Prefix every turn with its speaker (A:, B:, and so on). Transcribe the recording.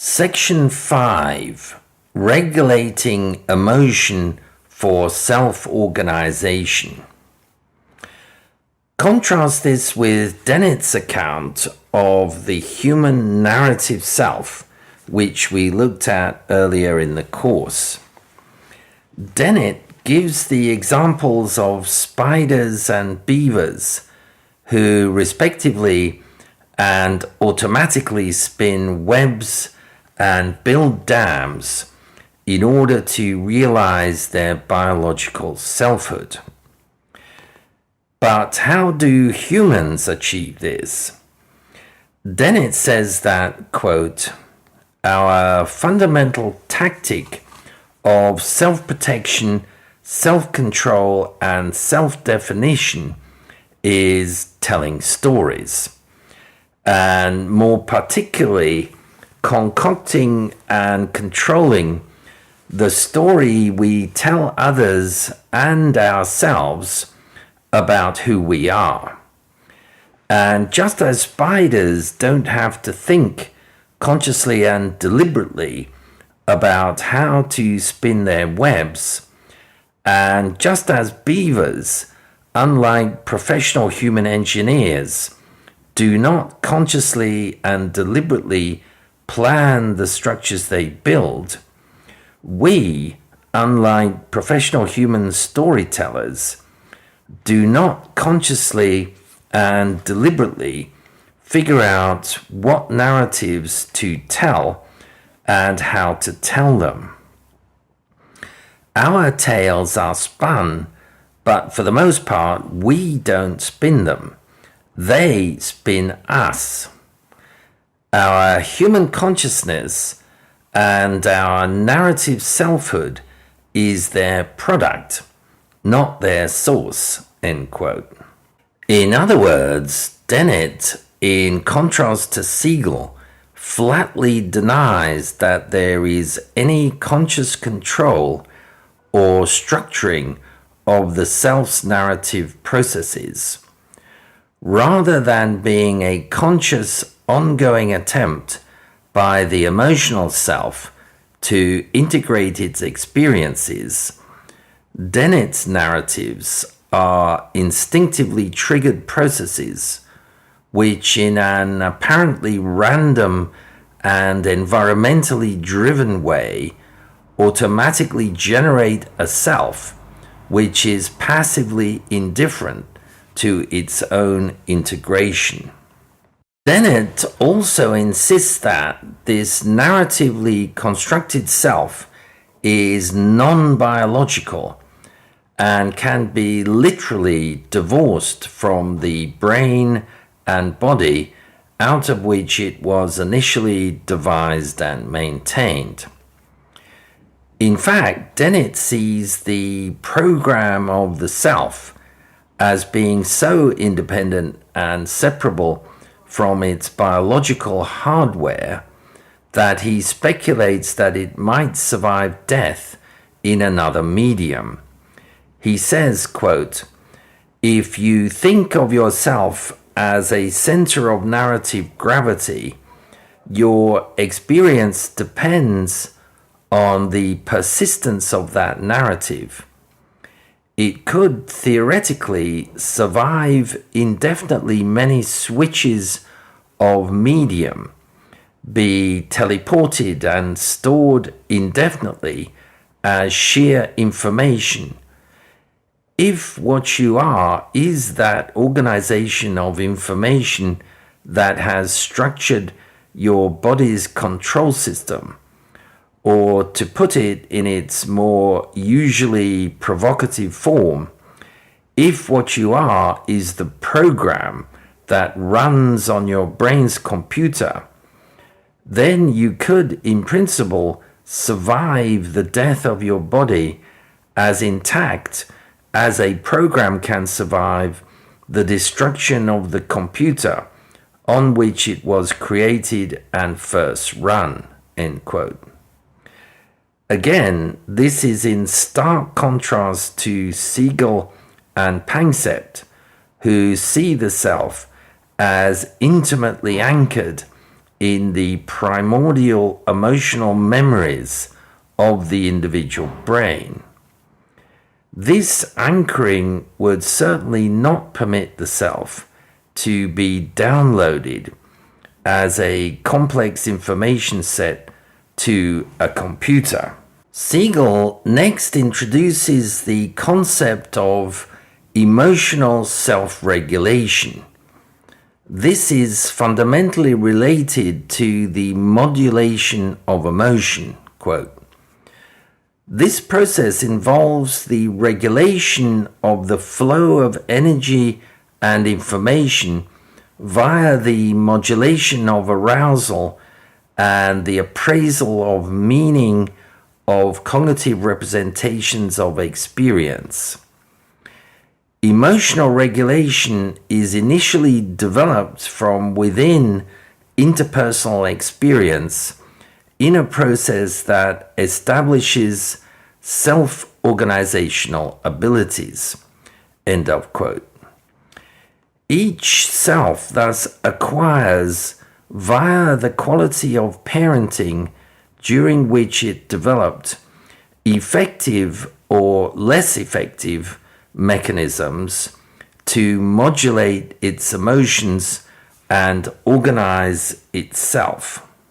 A: Section 5. Regulating emotion for self-organization. Contrast this with Dennett's account of the human narrative self, which we looked at earlier in the course. Dennett gives the examples of spiders and beavers who respectively and automatically spin webs and build dams in order to realize their biological selfhood. But how do humans achieve this? Dennett says that, quote, our fundamental tactic of self-protection, self-control, and self-definition is telling stories, and more particularly concocting and controlling the story we tell others and ourselves about who we are. And just as spiders don't have to think consciously and deliberately about how to spin their webs, and just as beavers, unlike professional human engineers, do not consciously and deliberately plan the structures they build, we, unlike professional human storytellers, do not consciously and deliberately figure out what narratives to tell and how to tell them. Our tales are spun, but for the most part, we don't spin them. They spin us. Our human consciousness and our narrative selfhood is their product, not their source, end quote. In other words, Dennett, in contrast to Siegel, flatly denies that there is any conscious control or structuring of the self's narrative processes. Rather than being a conscious, ongoing attempt by the emotional self to integrate its experiences, Dennett's narratives are instinctively triggered processes which, in an apparently random and environmentally driven way, automatically generate a self which is passively indifferent to its own integration. Dennett also insists that this narratively constructed self is non-biological and can be literally divorced from the brain and body out of which it was initially devised and maintained. In fact, Dennett sees the program of the self as being so independent and separable from its biological hardware that he speculates that it might survive death in another medium. He says, quote, if you think of yourself as a center of narrative gravity, your experience depends on the persistence of that narrative. It could theoretically survive indefinitely many switches of medium, be teleported and stored indefinitely as sheer information. If what you are is that organization of information that has structured your body's control system, or to put it in its more usually provocative form, if what you are is the program that runs on your brain's computer, then you could, in principle, survive the death of your body as intact as a program can survive the destruction of the computer on which it was created and first run, end quote. Again, this is in stark contrast to Siegel and Panksepp, who see the self as intimately anchored in the primordial emotional memories of the individual brain. This anchoring would certainly not permit the self to be downloaded as a complex information set to a computer. Siegel next introduces the concept of emotional self-regulation. This is fundamentally related to the modulation of emotion. Quote, this process involves the regulation of the flow of energy and information via the modulation of arousal and the appraisal of meaning of cognitive representations of experience. Emotional regulation is initially developed from within interpersonal experience in a process that establishes self-organizational abilities. End of quote. Each self thus acquires, via the quality of parenting during which it developed, effective or less effective mechanisms to modulate its emotions and organize itself.